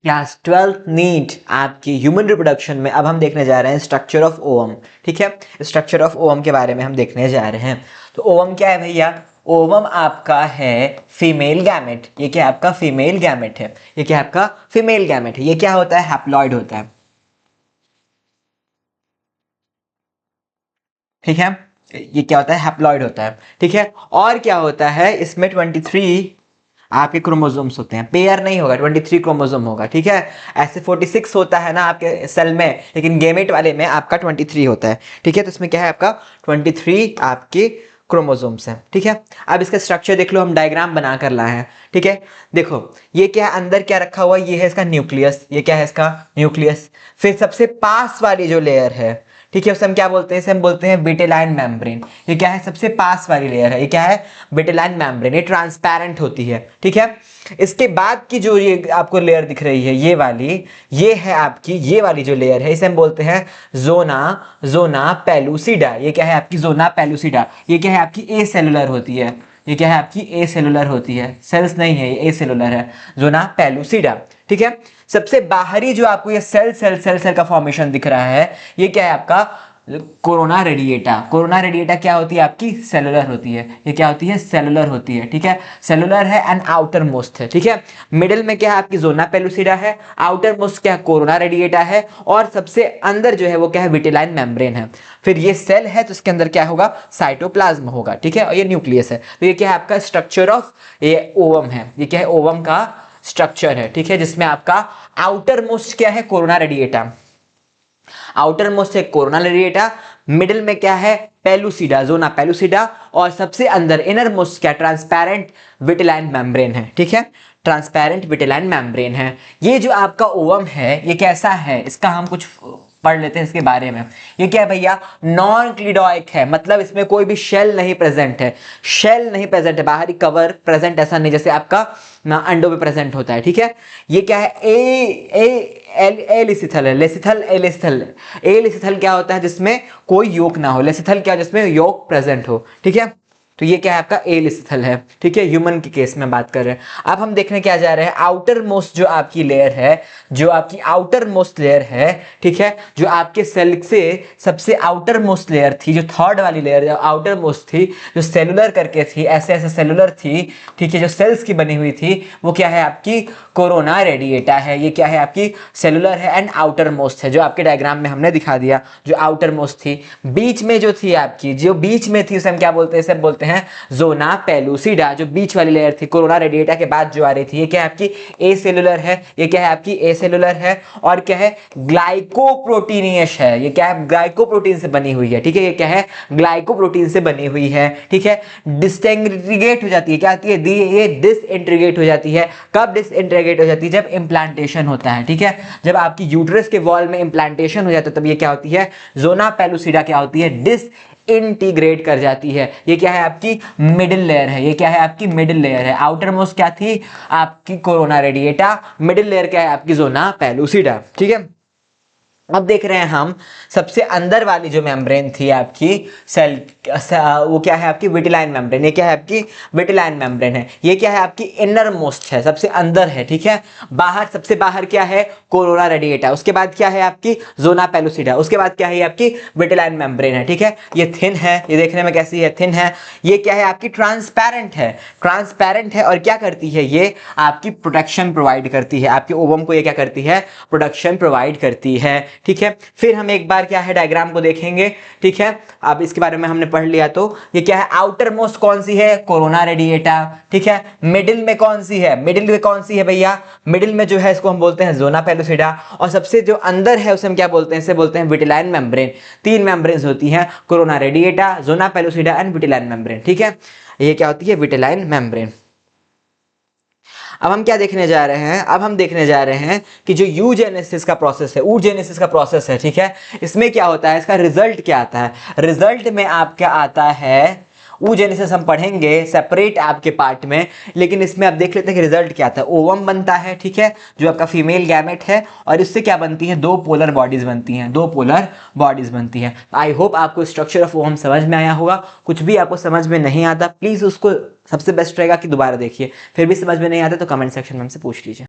Class 12th NEET आपकी human reproduction में अब हम देखने जा रहे हैं स्ट्रक्चर ऑफ ओवम। ठीक है, स्ट्रक्चर ऑफ ओवम के बारे में हम देखने जा रहे हैं। तो ओवम क्या है भैया? ओवम आपका है फीमेल गैमेट। ये क्या है आपका? फीमेल गैमेट है। ये क्या है आपका? फीमेल गैमेट है। ये क्या होता है? हैप्लॉइड होता है। ठीक है, ये क्या होता है? हैप्लॉइड होता है। ठीक है, और क्या होता है इसमें? 23 आपके क्रोमोसोम्स होते हैं। पेयर नहीं होगा, 23 क्रोमोसोम होगा। ठीक है, ऐसे 46 होता है ना आपके सेल में, लेकिन गेमेट वाले में आपका 23 होता है। ठीक है, तो इसमें क्या है आपका? 23 आपके क्रोमोसोम्स हैं। ठीक है, अब इसका स्ट्रक्चर देख लो, हम डायग्राम बना कर लाए हैं। ठीक है, देखो ये क्या है, अंदर क्या रखा हुआ? ये है इसका न्यूक्लियस। ये क्या है इसका? न्यूक्लियस। फिर सबसे पास वाली जो लेयर है, ठीक है, उसे हम क्या बोलते हैं? इसे हम बोलते हैं विटेलाइन मेम्ब्रेन। ये क्या है? सबसे पास वाली लेयर है। ये क्या है? Vitelline membrane. ये ट्रांसपेरेंट होती है। ठीक है, इसके बाद की जो ये आपको लेयर दिख रही है, ये वाली, ये है आपकी, ये वाली जो लेयर है, इसे हम बोलते हैं जोना पेलुसिडा। ये क्या है आपकी? Zona pellucida. ये क्या है आपकी? ए सेलुलर होती है। ये क्या है आपकी? ए सेलुलर होती है। सेल्स नहीं है, ये ए सेलुलर है। Zona pellucida. ठीक है, सबसे बाहरी जो आपको ये सेल का फॉर्मेशन दिख रहा है, ये क्या है आपका? Corona radiata. कोरोना रेडिएटा क्या होती है आपकी? सेलुलर होती है। ये क्या होती है? सेलुलर होती है। ठीक है, सेलुलर है एंड आउटर मोस्ट है। ठीक है, मिडिल में क्या है आपकी? जोना पेलुसिडा है। आउटर मोस्ट क्या है? कोरोना रेडिएटा है। और सबसे अंदर जो है वो क्या है? विटेलाइन मेम्ब्रेन है। फिर ये सेल है तो इसके अंदर क्या होगा? साइटोप्लाज्म होगा। ठीक है, और ये न्यूक्लियस है। तो ये क्या है आपका? स्ट्रक्चर ऑफ ये ओवम है। ये क्या है? ओवम का स्ट्रक्चर है। ठीक है, जिसमें आपका आउटर मोस्ट क्या है? Corona radiata. आउटर मोस्ट है कोरोना रेडिएटा। मिडिल में क्या है? Pellucida, zona pellucida. और सबसे अंदर इनर मोस्ट क्या? ट्रांसपेरेंट विटेलाइन मेम्ब्रेन है। ठीक है, ट्रांसपेरेंट विटेलाइन मेम्ब्रेन है। ये जो आपका ओवम है, ये कैसा है? इसका हम कुछ पढ़ लेते हैं इसके बारे में। ये क्या है भैया? नॉन क्लिडोइक है, मतलब इसमें कोई भी शेल नहीं प्रेजेंट है। शेल नहीं प्रेजेंट है, बाहरी कवर प्रेजेंट ऐसा नहीं जैसे आपका ना अंडों में प्रेजेंट होता है। ठीक है, ये क्या है? एलिसिथल है। लेसिथल, एलिसिथल। एलिसिथल क्या होता है? जिसमें कोई योक ना हो। लेसिथल क्या? जिसमें योक प्रेजेंट हो। ठीक है, तो ये क्या है आपका? एलिसिथल है। ठीक है, ह्यूमन के केस में बात कर रहे हैं। अब हम देखने क्या जा रहे हैं? आउटर मोस्ट जो आपकी लेयर है, जो आपकी आउटर मोस्ट लेयर है, ठीक है, जो आपके सेल से सबसे आउटर मोस्ट लेयर थी, जो थर्ड वाली लेयर जो आउटर मोस्ट थी, जो सेलुलर करके थी, ऐसे ऐसे सेलुलर थी, ठीक है, जो सेल्स की बनी हुई थी, वो क्या है आपकी? कोरोना रेडिएटा है। ये क्या है आपकी? सेलुलर है एंड आउटर मोस्ट है, जो आपके डायग्राम में हमने दिखा दिया। जो आउटर मोस्ट थी, बीच में जो थी आपकी, जो बीच में थी, उसे हम क्या बोलते हैं? इसे बोलते हैं जोना पेलुसिडा। जो बीच वाली लेयर थी कोरोना रेडिएटा के बाद जो आ रही थी, ये क्या है आपकी? ए सेलुलर है। ये क्या है आपकी? ए सेलुलर है। और क्या है? ग्लाइकोप्रोटीनियस है। ये क्या है? ग्लाइकोप्रोटीन से बनी हुई है। ठीक है, ये क्या है? ग्लाइकोप्रोटीन से बनी हुई है। ठीक है, डिसइंटीग्रेट हो जाती है। क्या आती है? ये डिसइंटीग्रेट हो जाती है। कब डिसइंटीग्रेट हो जाती है? जब इम्प्लांटेशन होता है। ठीक है, जब आपकी यूट्रस के वॉल में इम्प्लांटेशन हो जाता है, तब ये क्या होती है? जोना पेलुसिडा क्या होती है? डिस इंटीग्रेट कर जाती है। ये क्या है आपकी? मिडिल लेयर है। ये क्या है आपकी? मिडिल लेयर है। आउटर मोस्ट क्या थी? आपकी कोरोना रेडिएटा। मिडिल लेयर क्या है आपकी? Zona pellucida. ठीक है, अब देख रहे हैं हम सबसे अंदर वाली जो मेम्ब्रेन थी आपकी सेल, वो क्या है आपकी? Vitelline membrane. ये क्या है आपकी? विटेलाइन मेम्ब्रेन है। ये क्या है आपकी? इनर मोस्ट है, सबसे अंदर है। ठीक है, बाहर, सबसे बाहर क्या है? Corona radiata. उसके बाद क्या है आपकी? Zona pellucida. उसके बाद क्या है आपकी? विटेलाइन मेम्ब्रेन है। ठीक है, ये थिन है, ये देखने में कैसी है? थिन है। ये क्या है आपकी? ट्रांसपेरेंट है। ट्रांसपेरेंट है और क्या करती है? ये आपकी प्रोटेक्शन प्रोवाइड करती है। आपके ओवम को ये क्या करती है? प्रोटेक्शन प्रोवाइड करती है। ठीक है, फिर हम एक बार क्या है डायग्राम को देखेंगे। ठीक है, अब इसके बारे में हमने पढ़ लिया। तो ये क्या है? आउटर मोस्ट कौन सी है? Corona radiata. ठीक है, मिडिल में कौन सी है? मिडिल में कौन सी है भैया? मिडिल में जो है इसको हम बोलते हैं जोना पेलुसिडा। और सबसे जो अंदर है उसे हम क्या बोलते हैं? इसे बोलते हैं विटेलाइन मेम्ब्रेन। 3 मेम्ब्रेन्स होती हैं, corona radiata, zona pellucida and vitelline membrane. ठीक है, ये क्या होती है? Vitelline membrane. अब हम क्या देखने जा रहे हैं? अब हम देखने जा रहे हैं कि जो यूजेनेसिस का प्रोसेस है, ऊजेनेसिस का प्रोसेस है, ठीक है, इसमें क्या होता है? इसका रिजल्ट क्या आता है? रिजल्ट में आपका आता है ऊजेनेसिस। हम पढ़ेंगे सेपरेट आपके पार्ट में, लेकिन इसमें आप देख लेते हैं कि रिजल्ट क्या आता है। ओवम बनता है, ठीक है, जो आपका फीमेल गैमेट है, और इससे क्या बनती है? 2 पोलर बॉडीज बनती हैं। 2 पोलर बॉडीज बनती हैं। आई होप आपको स्ट्रक्चर ऑफ ओवम समझ में आया होगा। कुछ भी आपको समझ में नहीं आता, प्लीज उसको सबसे बेस्ट रहेगा कि दोबारा देखिए। फिर भी समझ में नहीं आता तो कमेंट सेक्शन में हमसे पूछ लीजिए।